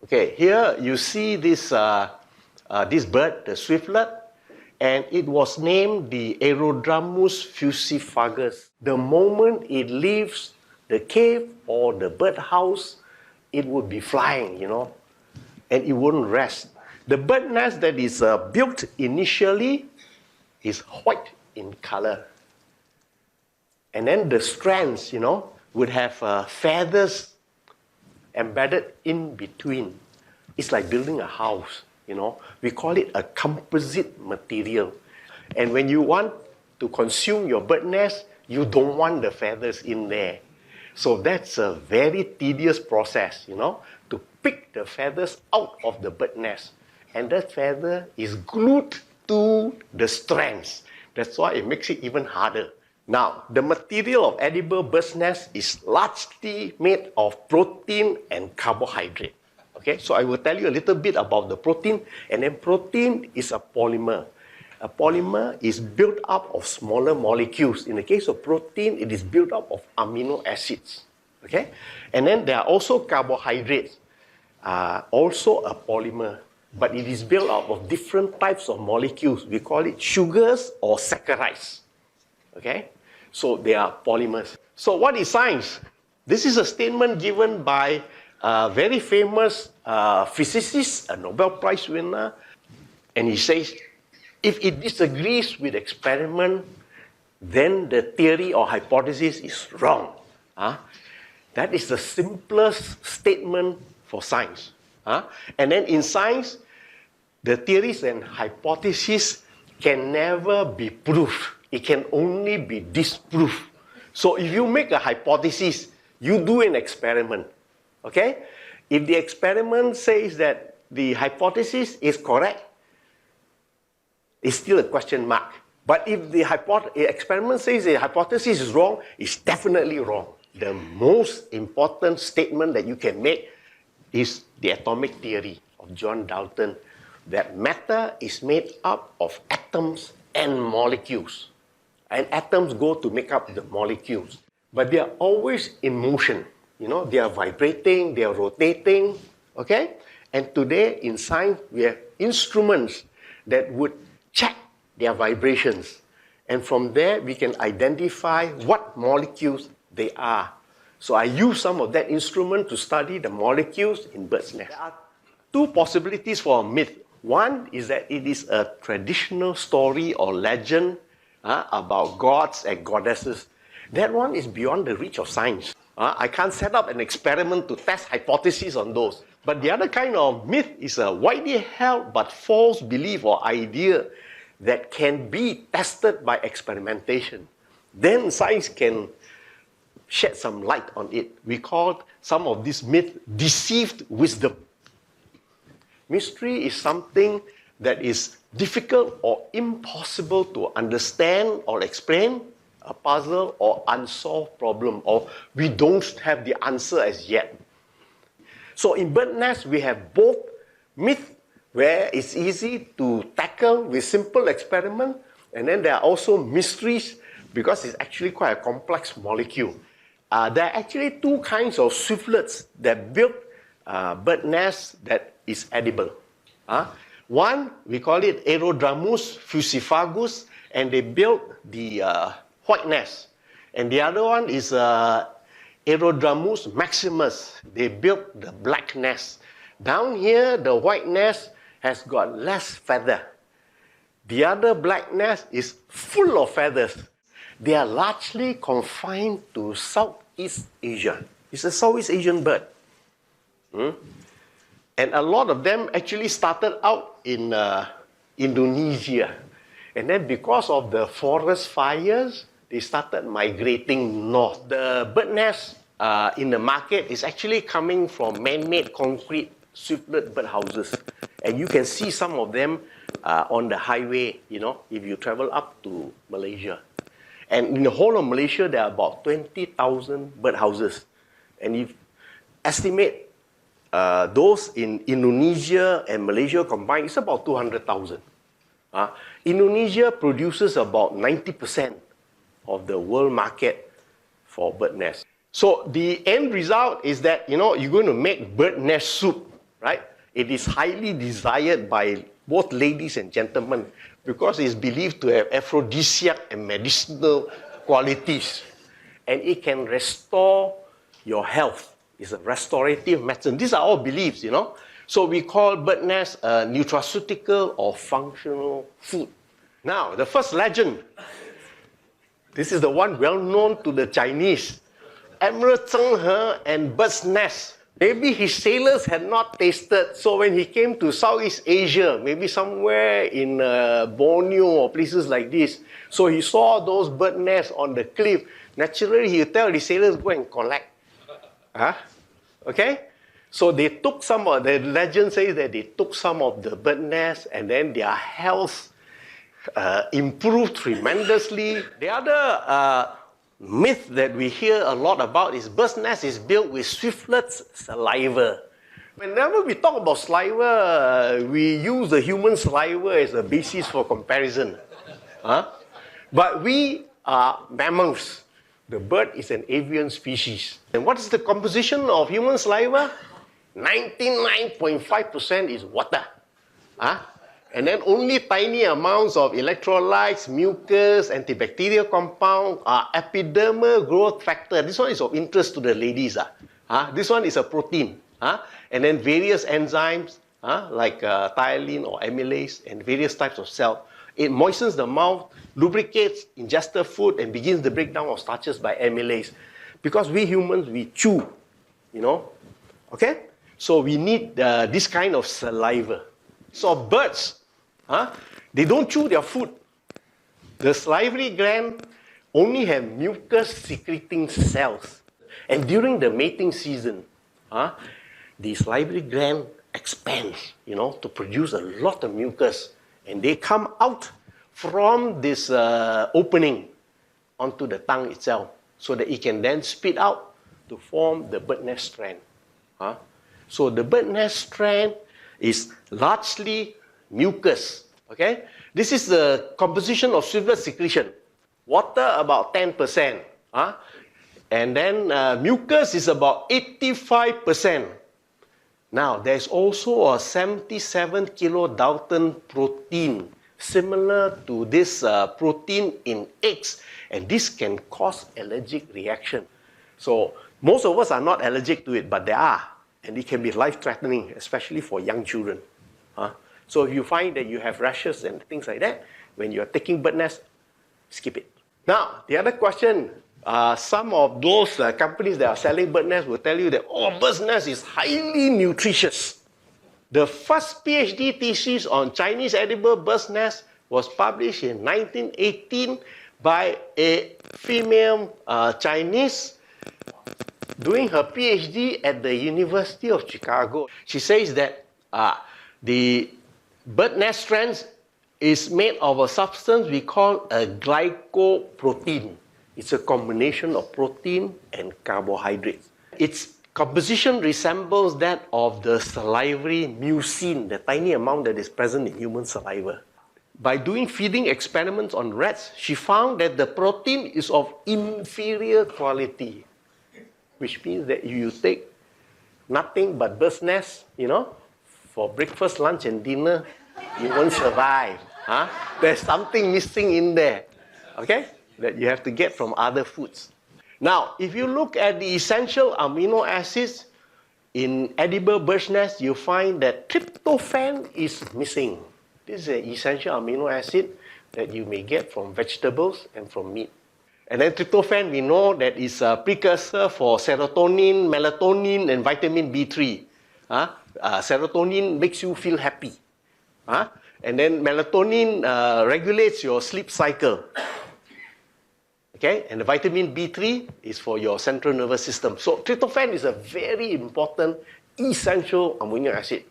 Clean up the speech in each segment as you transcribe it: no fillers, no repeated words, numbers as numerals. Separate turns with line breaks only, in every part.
Okay, here you see this bird, the swiftlet, and it was named the Aerodromus fusifagus. The moment it leaves the cave or the birdhouse, it would be flying, and it wouldn't rest. The bird nest that is built initially is white in color. And then the strands, would have feathers embedded in between. It's like building a house, We call it a composite material. And when you want to consume your bird nest, you don't want the feathers in there. So that's a very tedious process, to pick the feathers out of the bird nest. And that feather is glued to the strands. That's why it makes it even harder. Now, the material of edible bird's nest is largely made of protein and carbohydrate. Okay, so I will tell you a little bit about the protein, and then protein is a polymer. A polymer is built up of smaller molecules. In the case of protein, it is built up of amino acids. Okay, and then there are also carbohydrates, also a polymer, but it is built up of different types of molecules. We call it sugars or saccharides. Okay, so they are polymers. So what is science? This is a statement given by a very famous physicist, a Nobel Prize winner, and he says, if it disagrees with experiment, then the theory or hypothesis is wrong. That is the simplest statement for science. And then in science, the theories and hypotheses can never be proved. It can only be disproved. So if you make a hypothesis, you do an experiment. Okay? If the experiment says that the hypothesis is correct, it's still a question mark. But if the experiment says the hypothesis is wrong, it's definitely wrong. The most important statement that you can make is the atomic theory of John Dalton, that matter is made up of atoms and molecules. And atoms go to make up the molecules. But they are always in motion. They are vibrating, they are rotating, okay? And today in science, we have instruments that would check their vibrations. And from there, we can identify what molecules they are. So I use some of that instrument to study the molecules in bird's nest. There are two possibilities for a myth. One is that it is a traditional story or legend about gods and goddesses. That one is beyond the reach of science. I can't set up an experiment to test hypotheses on those. But the other kind of myth is a widely held but false belief or idea that can be tested by experimentation. Then science can shed some light on it. We call some of this myth deceived wisdom. Mystery is something that is difficult or impossible to understand or explain, a puzzle or unsolved problem, or we don't have the answer as yet. So in bird nest, we have both myth, where it's easy to tackle with simple experiment, and then there are also mysteries, because it's actually quite a complex molecule. There are actually two kinds of swiftlets that build bird nests that is edible. One, we call it Aerodromus fusifagus, and they build the white nest. And the other one is Aerodromus maximus. They built the black nest. Down here, the white nest has got less feather. The other black nest is full of feathers. They are largely confined to Southeast Asia. It's a Southeast Asian bird. And a lot of them actually started out in Indonesia. And then because of the forest fires, they started migrating north. The bird nest in the market is actually coming from man-made concrete swiftlet birdhouses. And you can see some of them on the highway, if you travel up to Malaysia. And in the whole of Malaysia, there are about 20,000 birdhouses. And if estimate those in Indonesia and Malaysia combined, it's about 200,000. Indonesia produces about 90% of the world market for bird nests. So the end result is that, you're going to make bird nest soup, right? It is highly desired by both ladies and gentlemen because it's believed to have aphrodisiac and medicinal qualities. And it can restore your health. It's a restorative medicine. These are all beliefs, you know. So we call bird nest a nutraceutical or functional food. Now, the first legend. This is the one well known to the Chinese. Admiral Zheng He and bird's nest. Maybe his sailors had not tasted, so when he came to Southeast Asia, maybe somewhere in Borneo or places like this, so he saw those bird nests on the cliff. Naturally, he would tell the sailors, go and collect. Okay? So they took some of, the legend says that they took some of the bird nests and then their health improved tremendously. The other myth that we hear a lot about is bird's nest is built with swiftlet's saliva. Whenever we talk about saliva, we use the human saliva as a basis for comparison. But we are mammals. The bird is an avian species. And what is the composition of human saliva? 99.5% is water. And then only tiny amounts of electrolytes, mucus, antibacterial compound, epidermal growth factor. This one is of interest to the ladies. This one is a protein. And then various enzymes like thiolin or amylase and various types of cell. It moistens the mouth, lubricates ingested food, and begins the breakdown of starches by amylase. Because we humans, we chew, you know. Okay? So we need this kind of saliva. So birds, they don't chew their food. The salivary gland only have mucus-secreting cells. And during the mating season, the salivary gland expands, you know, to produce a lot of mucus. And they come out from this opening onto the tongue itself so that it can then spit out to form the bird nest strand. So the bird nest strand is largely mucus. Okay? This is the composition of swiftlet secretion. Water about 10%. And then mucus is about 85%. Now, there's also a 77 kilodalton protein similar to this protein in eggs, and this can cause allergic reaction. So most of us are not allergic to it, but there are, and it can be life-threatening, especially for young children. So if you find that you have rashes and things like that, when you're taking bird nest, skip it. Now, the other question, some of those companies that are selling bird nest will tell you that, bird's nest is highly nutritious. The first PhD thesis on Chinese edible bird's nest was published in 1918 by a female Chinese doing her PhD at the University of Chicago. She says that the bird nest strands is made of a substance we call a glycoprotein. It's a combination of protein and carbohydrates. Its composition resembles that of the salivary mucin, the tiny amount that is present in human saliva. By doing feeding experiments on rats, she found that the protein is of inferior quality, which means that if you take nothing but bird's nest, you know, for breakfast, lunch, and dinner, you won't survive. There's something missing in there, okay, that you have to get from other foods. Now, if you look at the essential amino acids in edible bird's nest, you find that tryptophan is missing. This is an essential amino acid that you may get from vegetables and from meat. And then tryptophan, we know that is a precursor for serotonin, melatonin, and vitamin B3. Serotonin makes you feel happy. And then melatonin regulates your sleep cycle. Okay? And the vitamin B3 is for your central nervous system. So tryptophan is a very important, essential amino acid.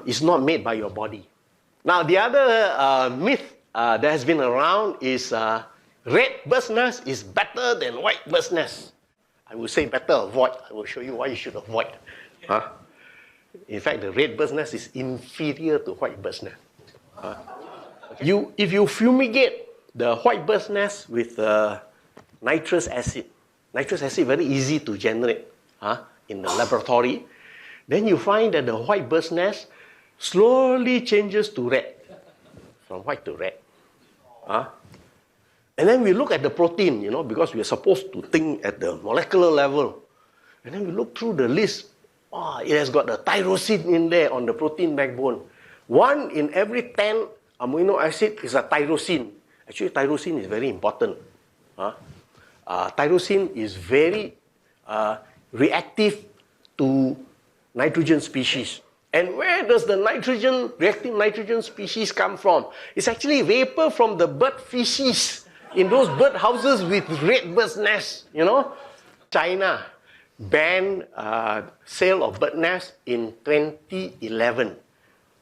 It's not made by your body. Now, the other myth that has been around is red bird's nest is better than white bird's nest. I would say better avoid. I will show you why you should avoid. In fact, the red bird's nest is inferior to white bird's nest. If you fumigate the white bird's nest with nitrous acid very easy to generate in the laboratory. Then you find that the white bird's nest slowly changes to red, from white to red. And then we look at the protein, because we are supposed to think at the molecular level. And then we look through the list. It has got the tyrosine in there on the protein backbone. 1 in every 10 amino acid is a tyrosine. Actually, tyrosine is very important. Tyrosine is very reactive to nitrogen species. And where does the reactive nitrogen species come from? It's actually vapor from the bird feces in those bird houses with red bird's nests, China banned sale of bird nests in 2011.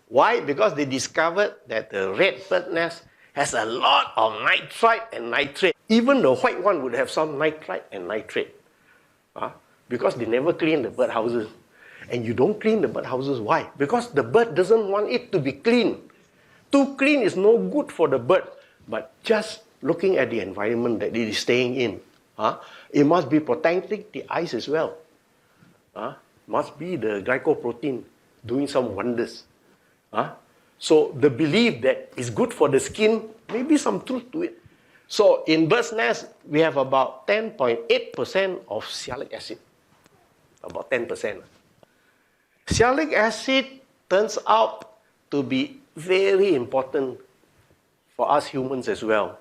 Why? Because they discovered that the red bird nest has a lot of nitrite and nitrate. Even the white one would have some nitrite and nitrate. Because they never clean the bird houses. And you don't clean the bird houses. Why? Because the bird doesn't want it to be clean. Too clean is no good for the bird. But just looking at the environment that it is staying in, it must be protecting the eyes as well. Must be the glycoprotein doing some wonders. So the belief that it's good for the skin, maybe some truth to it. So in bird's nest, we have about 10.8% of sialic acid. About 10%. Sialic acid turns out to be very important for us humans as well.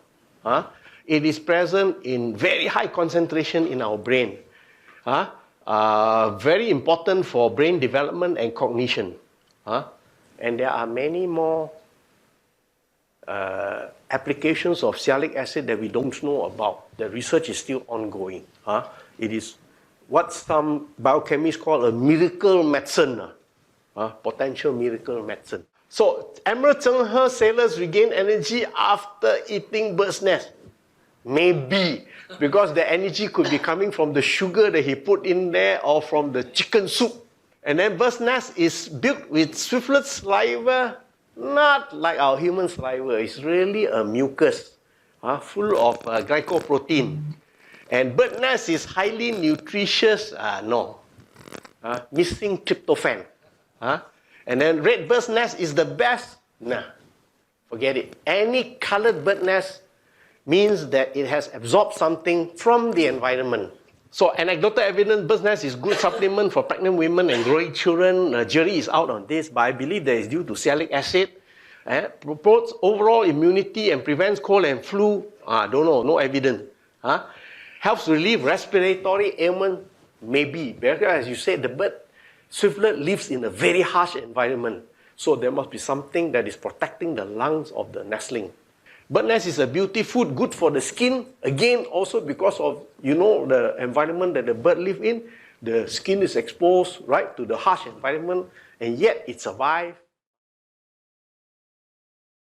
It is present in very high concentration in our brain. Very important for brain development and cognition. And there are many more applications of sialic acid that we don't know about. The research is still ongoing. It is what some biochemists call a miracle medicine, potential miracle medicine. So, Emerald Zhenghe sailors regain energy after eating bird's nest. Maybe, because the energy could be coming from the sugar that he put in there or from the chicken soup. And then bird's nest is built with swiftlet saliva, not like our human saliva. It's really a mucus, full of glycoprotein. And bird nest is highly nutritious, missing tryptophan. And then red bird's nest is the best, forget it. Any colored bird nest means that it has absorbed something from the environment. So anecdotal evidence, bird's nest is good supplement for pregnant women and growing children. Jury is out on this, but I believe that is due to sialic acid. Promotes overall immunity and prevents cold and flu. Don't know, no evidence. Helps relieve respiratory ailment, maybe. Because as you said, the bird swiftlet lives in a very harsh environment. So there must be something that is protecting the lungs of the nestling. Bird nest is a beauty food, good for the skin. Again, also because of, the environment that the bird live in. The skin is exposed, right, to the harsh environment, and yet it survives.